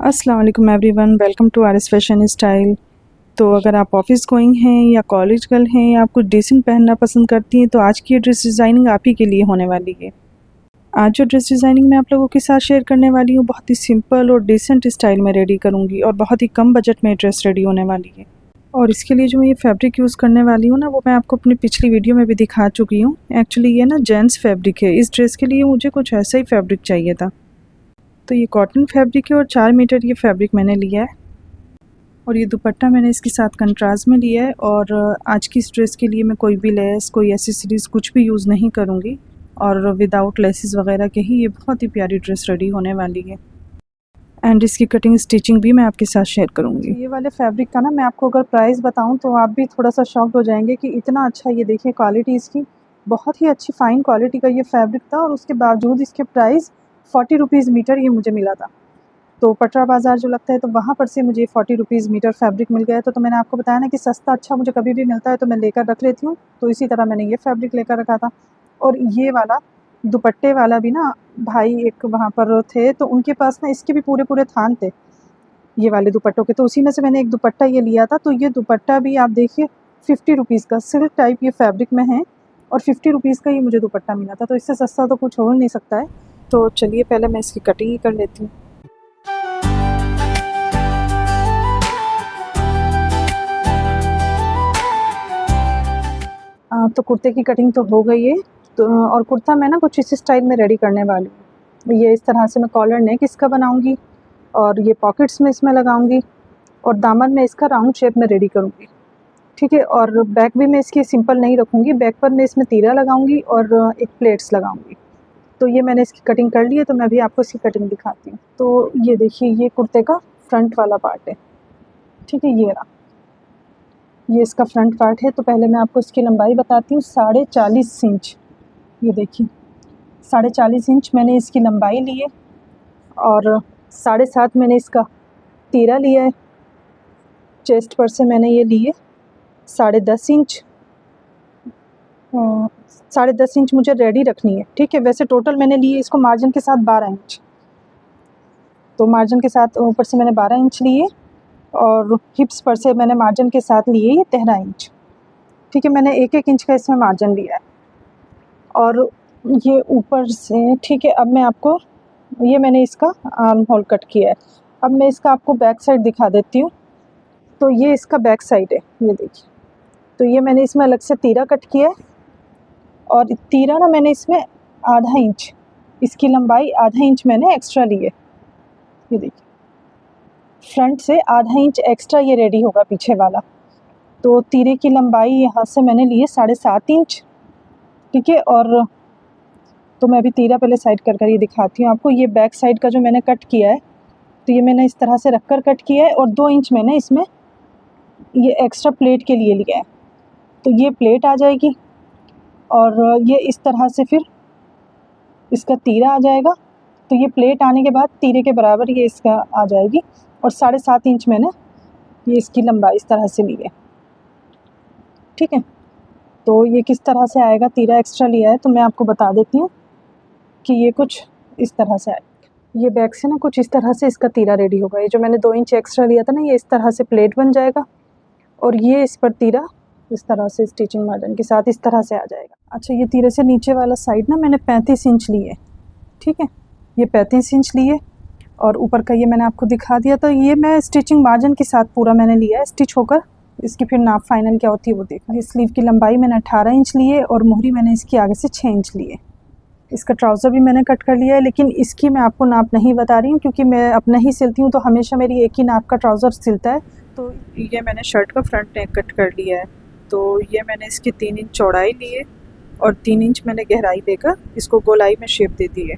अस्सलाम वालेकुम everyone, welcome to R S fashion style. तो अगर आप ऑफिस गोइंग हैं या कॉलेज गर्ल हैं या आप कुछ डिसेंट पहनना पसंद करती हैं तो आज की ये ड्रेस डिज़ाइनिंग आप ही के लिए होने वाली है। आज जो ड्रेस डिज़ाइनिंग मैं आप लोगों के साथ शेयर करने वाली हूँ बहुत ही सिंपल और डिसेंट स्टाइल में रेडी करूँगी और बहुत ही कम बजट में ड्रेस रेडी होने वाली है। और इसके लिए जो मैं ये फैब्रिक यूज़ करने वाली हूँ ना, वो मैं आपको अपनी पिछली वीडियो में भी दिखा चुकी हूँ। एक्चुअली ये ना जेंट्स फैब्रिक है। इस ड्रेस के लिए मुझे कुछ ऐसा ही फैब्रिक चाहिए था। तो ये कॉटन फैब्रिक है और 4 मीटर ये फैब्रिक मैंने लिया है और ये दुपट्टा मैंने इसके साथ कंट्रास्ट में लिया है। और आज की इस ड्रेस के लिए मैं कोई भी लेस, कोई एसेसरीज़ कुछ भी यूज़ नहीं करूँगी और विदाउट लेसेस वगैरह के ही ये बहुत ही प्यारी ड्रेस रेडी होने वाली है। एंड इसकी कटिंग स्टिचिंग भी मैं आपके साथ शेयर करूँगी। ये वाले फैब्रिक का ना मैं आपको अगर प्राइस बताऊँ तो आप भी थोड़ा सा शॉक्ड हो जाएंगे कि इतना अच्छा, ये देखिए क्वालिटी इसकी बहुत ही अच्छी फ़ाइन क्वालिटी का ये फैब्रिक था और उसके बावजूद इसके प्राइस 40 रुपीज़ मीटर ये मुझे मिला था। तो पटरा बाज़ार जो लगता है तो वहाँ पर से मुझे 40 रुपीज़ मीटर फैब्रिक मिल गया। तो मैंने आपको बताया ना कि सस्ता अच्छा मुझे कभी भी मिलता है तो मैं लेकर रख लेती हूँ। तो इसी तरह मैंने ये फैब्रिक लेकर रखा था। और ये वाला दुपट्टे वाला भी ना, भाई एक वहाँ पर थे तो उनके पास ना इसके भी पूरे पूरे थान थे ये वाले दुपट्टों के, तो उसी में से मैंने एक दुपट्टा ये लिया था। तो ये दुपट्टा भी आप देखिए 50 रुपीज़ का सिल्क टाइप ये फैब्रिक में है और 50 रुपीज़ का ये मुझे दुपट्टा मिला था। तो इससे सस्ता तो कुछ हो नहीं सकता है। तो चलिए पहले मैं इसकी कटिंग ही कर लेती हूँ। तो कुर्ते की कटिंग तो हो गई है। तो और कुर्ता मैं ना कुछ इस स्टाइल में रेडी करने वाली हूँ। ये इस तरह से मैं कॉलर नेक इसका बनाऊँगी और ये पॉकेट्स में इसमें लगाऊँगी और दामन में इसका राउंड शेप में रेडी करूँगी, ठीक है। और बैक भी मैं इसकी सिंपल नहीं रखूँगी, बैक पर मैं इसमें तीरा लगाऊँगी और एक प्लेट्स लगाऊँगी। तो ये मैंने इसकी कटिंग कर ली है, तो मैं भी आपको इसकी कटिंग दिखाती हूँ। तो ये देखिए ये कुर्ते का फ्रंट वाला पार्ट है, ठीक है। ये रहा, ये इसका फ्रंट पार्ट है। तो पहले मैं आपको इसकी लंबाई बताती हूँ, 40.5 इंच। ये देखिए 40.5 इंच मैंने इसकी लंबाई ली है और 7.5 मैंने इसका तीरा लिया है। चेस्ट पर से मैंने ये लिए 10.5 इंच। 10.5 इंच मुझे रेडी रखनी है, ठीक है। वैसे टोटल मैंने लिए इसको मार्जिन के साथ 12 इंच, तो मार्जिन के साथ ऊपर से मैंने 12 इंच लिए और हिप्स पर से मैंने मार्जिन के साथ लिए ये 13 इंच, ठीक है। मैंने 1-1 इंच का इसमें मार्जिन लिया है और ये ऊपर से, ठीक है। अब मैं आपको, ये मैंने इसका आर्म होल कट किया है। अब मैं इसका आपको बैक साइड दिखा देती हूँ। तो ये इसका बैक साइड है, ये देखिए। तो ये मैंने इसमें अलग से तीरा कट किया है और तीरा ना मैंने इसमें आधा इंच, इसकी लंबाई आधा इंच मैंने एक्स्ट्रा ली है। ये देखिए फ्रंट से आधा इंच एक्स्ट्रा ये रेडी होगा पीछे वाला। तो तीरे की लंबाई यहाँ से मैंने ली है 7.5 इंच, ठीक है। और तो मैं अभी तीरा पहले साइड कर ये दिखाती हूँ आपको। ये बैक साइड का जो मैंने कट किया है, तो ये मैंने इस तरह से रख कर कट किया है और 2 इंच मैंने इसमें ये एक्स्ट्रा प्लेट के लिए लिया है। तो ये प्लेट आ जाएगी और ये इस तरह से फिर इसका तीरा आ जाएगा। तो ये प्लेट आने के बाद तीरे के बराबर ये इसका आ जाएगी और 7.5 इंच मैंने ये इसकी लंबाई इस तरह से ली है, ठीक है। तो ये किस तरह से आएगा, तीरा एक्स्ट्रा लिया है तो मैं आपको बता देती हूँ कि ये कुछ इस तरह से आएगा। ये बैक से ना कुछ इस तरह से इसका तीरा रेडी होगा। ये जो मैंने 2 इंच एक्स्ट्रा लिया था ना, ये इस तरह से प्लेट बन जाएगा और ये इस पर तीरा इस तरह से स्टिचिंग मार्जिन के साथ इस तरह से आ जाएगा। अच्छा, ये तीरे से नीचे वाला साइड ना मैंने 35 इंच लिए, ठीक है। ये 35 इंच लिए और ऊपर का ये मैंने आपको दिखा दिया। तो ये मैं स्टिचिंग मार्जिन के साथ पूरा मैंने लिया है, स्टिच होकर इसकी फिर नाप फाइनल क्या होती है वो देखा। ये स्लीव की लंबाई मैंने 18 इंच ली है और मोहरी मैंने इसकी आगे से 6 इंच ली है। इसका ट्राउज़र भी मैंने कट कर लिया है, लेकिन इसकी मैं आपको नाप नहीं बता रही हूँ क्योंकि मैं अपना ही सिलती हूँ तो हमेशा मेरी एक ही नाप का ट्राउज़र सिलता है। तो ये मैंने शर्ट का फ्रंट नेक कट कर लिया है। तो ये मैंने इसकी 3 इंच चौड़ाई ली है और 3 इंच मैंने गहराई देकर इसको गोलाई में शेप दे दी है।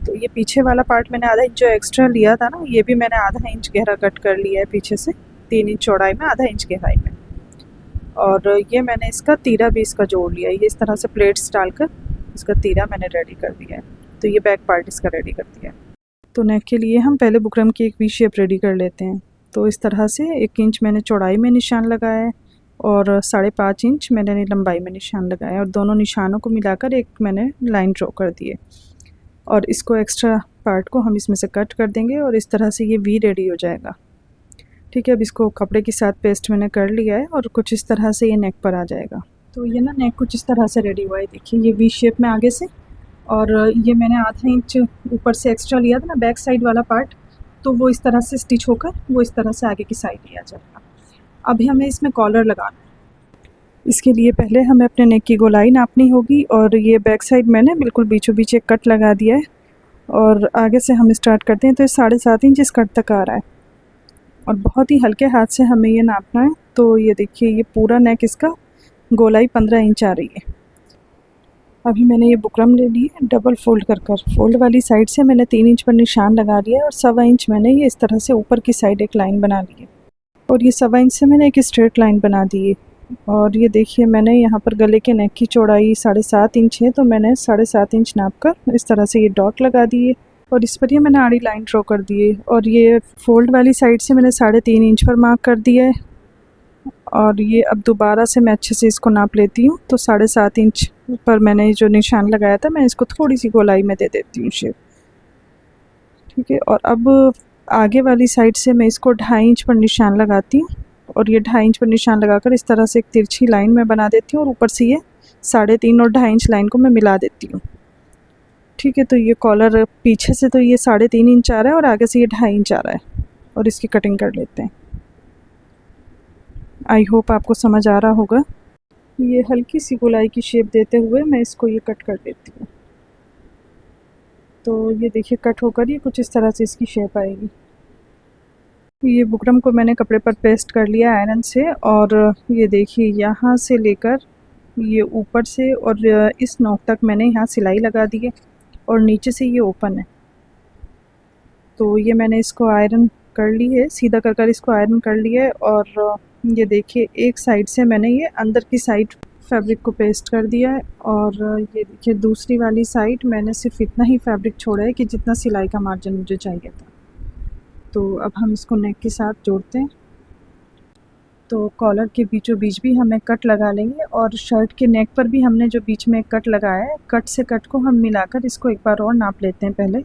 तो ये पीछे वाला पार्ट मैंने आधा इंच जो एक्स्ट्रा लिया था ना, ये भी मैंने आधा इंच गहरा कट कर लिया है पीछे से, 3 इंच चौड़ाई में आधा इंच गहराई में। और ये मैंने इसका तीरा भी इसका जोड़ लिया है। ये इस तरह से प्लेट्स डालकर इसका तीरा मैंने रेडी कर दिया है। तो ये बैक पार्ट इसका रेडी कर दिया है। तो नेक के लिए हम पहले बुकरम की एक वी शेप रेडी कर लेते हैं। तो इस तरह से 1 इंच मैंने चौड़ाई में निशान लगाया है और 5.5 इंच मैंने लंबाई में निशान लगाया और दोनों निशानों को मिलाकर एक मैंने लाइन ड्रॉ कर दी है। और इसको एक्स्ट्रा पार्ट को हम इसमें से कट कर देंगे और इस तरह से ये वी रेडी हो जाएगा। ठीक है, अब इसको कपड़े के साथ पेस्ट मैंने कर लिया है और कुछ इस तरह से ये नेक पर आ जाएगा। तो ये ना नेक कुछ इस तरह से रेडी हुआ है। देखिए ये वी शेप में आगे से, और ये मैंने आधा इंच ऊपर से एक्स्ट्रा लिया था ना बैक साइड वाला पार्ट, तो वो इस तरह से स्टिच होकर वो इस तरह से आगे की साइड लिया जाएगा। अभी हमें इसमें कॉलर लगाना है। इसके लिए पहले हमें अपने नेक की गोलाई नापनी होगी, और ये बैक साइड मैंने बिल्कुल बीचों बीच एक कट लगा दिया है और आगे से हम स्टार्ट करते हैं। तो ये 7.5 इंच इस कट तक आ रहा है और बहुत ही हल्के हाथ से हमें ये नापना है। तो ये देखिए ये पूरा नेक इसका गोलाई 15 इंच आ रही है। अभी मैंने ये बुकरम ले ली है डबल फोल्ड कर फोल्ड वाली साइड से मैंने 3 इंच पर निशान लगा लिया है और 1.25 इंच मैंने ये इस तरह से ऊपर की साइड एक लाइन बना ली है और ये 1.25 इंच से मैंने एक स्ट्रेट लाइन बना दी है। और ये देखिए मैंने यहाँ पर गले के नेक की चौड़ाई 7.5 इंच है, तो मैंने 7.5 इंच नाप कर इस तरह से ये डॉट लगा दिए और इस पर ये मैंने आड़ी लाइन ड्रॉ कर दी है। और ये फोल्ड वाली साइड से मैंने 3.5 इंच पर मार्क कर दिया है और ये अब दोबारा से मैं अच्छे से इसको नाप लेती हूँ। तो 7.5 इंच पर मैंने जो निशान लगाया था मैं इसको थोड़ी सी गोलाई में दे देती हूँ शेप। ठीक है, और अब आगे वाली साइड से मैं इसको 2.5 इंच पर निशान लगाती हूँ और ये 2.5 इंच पर निशान लगाकर इस तरह से एक तिरछी लाइन में बना देती हूँ और ऊपर से ये 3.5 और 2.5 इंच लाइन को मैं मिला देती हूँ। ठीक है, तो ये कॉलर पीछे से तो ये 3.5 इंच आ रहा है और आगे से ये 2.5 इंच आ रहा है और इसकी कटिंग कर लेते हैं। आई होप आपको समझ आ रहा होगा। ये हल्की सी गोलाई की शेप देते हुए मैं इसको ये कट कर देती हूँ। तो ये देखिए कट होकर ये कुछ इस तरह से इसकी शेप आएगी। ये बुकरम को मैंने कपड़े पर पेस्ट कर लिया आयरन से और ये देखिए यहाँ से लेकर ये ऊपर से और इस नोक तक मैंने यहाँ सिलाई लगा दी है और नीचे से ये ओपन है। तो ये मैंने इसको आयरन कर ली है, सीधा कर कर इसको आयरन कर लिया है और ये देखिए एक साइड से मैंने ये अंदर की साइड फैब्रिक को पेस्ट कर दिया है और ये देखिए दूसरी वाली साइड मैंने सिर्फ इतना ही फैब्रिक छोड़ा है कि जितना सिलाई का मार्जिन मुझे चाहिए था। तो अब हम इसको नेक के साथ जोड़ते हैं। तो कॉलर के बीचों बीच भी हमें कट लगा लेंगे और शर्ट के नेक पर भी हमने जो बीच में कट लगाया है, कट से कट को हम मिलाकर इसको एक बार और नाप लेते हैं पहले।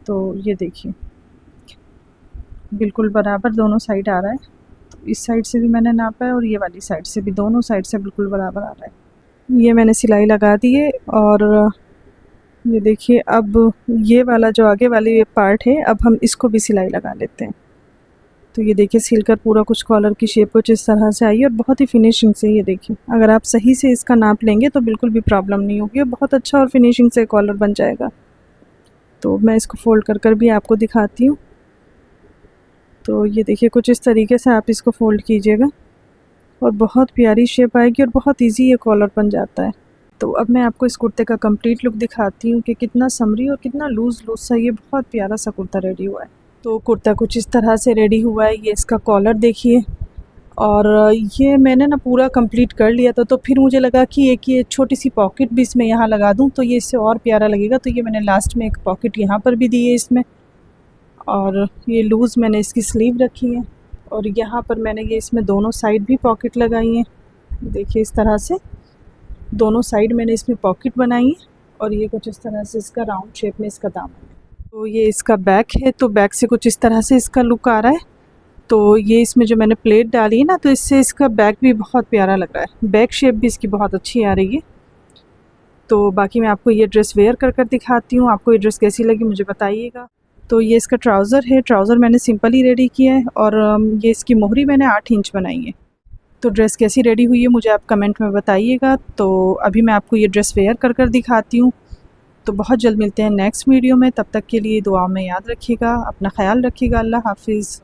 तो ये देखिए बिल्कुल बराबर दोनों साइड आ रहा है। तो इस साइड से भी मैंने नापा है और ये वाली साइड से भी, दोनों साइड से बिल्कुल बराबर आ रहा है। ये मैंने सिलाई लगा दी है और ये देखिए अब ये वाला जो आगे वाली पार्ट है अब हम इसको भी सिलाई लगा लेते हैं। तो ये देखिए सिलकर पूरा कुछ कॉलर की शेप कुछ इस तरह से आई है और बहुत ही फिनिशिंग से, ये देखिए अगर आप सही से इसका नाप लेंगे तो बिल्कुल भी प्रॉब्लम नहीं होगी और बहुत अच्छा और फिनिशिंग से कॉलर बन जाएगा। तो मैं इसको फोल्ड कर कर भी आपको दिखाती हूँ। तो ये देखिए कुछ इस तरीके से आप इसको फोल्ड कीजिएगा और बहुत प्यारी शेप आएगी और बहुत ईजी ये कॉलर बन जाता है। तो अब मैं आपको इस कुर्ते का कंप्लीट लुक दिखाती हूँ कि कितना समरी और कितना लूज़ सा ये बहुत प्यारा सा कुर्ता रेडी हुआ है। तो कुर्ता कुछ इस तरह से रेडी हुआ है। ये इसका कॉलर देखिए और ये मैंने ना पूरा कंप्लीट कर लिया था, तो फिर मुझे लगा कि एक ये छोटी सी पॉकेट भी इसमें यहाँ लगा दूँ तो ये इससे और प्यारा लगेगा। तो ये मैंने लास्ट में एक पॉकेट यहाँ पर भी दी है इसमें, और ये लूज़ मैंने इसकी स्लीव रखी है और यहाँ पर मैंने ये इसमें दोनों साइड भी पॉकेट लगाई हैं। देखिए इस तरह से दोनों साइड मैंने इसमें पॉकेट बनाई है और ये कुछ इस तरह से इसका राउंड शेप में इसका दामन है। तो ये इसका बैक है, तो बैक से कुछ इस तरह से इसका लुक आ रहा है। तो ये इसमें जो मैंने प्लेट डाली है ना, तो इससे इसका बैक भी बहुत प्यारा लग रहा है, बैक शेप भी इसकी बहुत अच्छी आ रही है। तो बाकी मैं आपको ये ड्रेस वेयर कर कर दिखाती हूँ। आपको ये ड्रेस कैसी लगी मुझे बताइएगा। तो ये इसका ट्राउज़र है, ट्राउज़र मैंने सिंपल ही रेडी किया है और ये इसकी मोहरी मैंने 8 इंच बनाई है। तो ड्रेस कैसी रेडी हुई है मुझे आप कमेंट में बताइएगा। तो अभी मैं आपको ये ड्रेस वेयर कर कर दिखाती हूँ। तो बहुत जल्द मिलते हैं नेक्स्ट वीडियो में, तब तक के लिए दुआ में याद रखिएगा, अपना ख्याल रखिएगा। अल्लाह हाफिज़।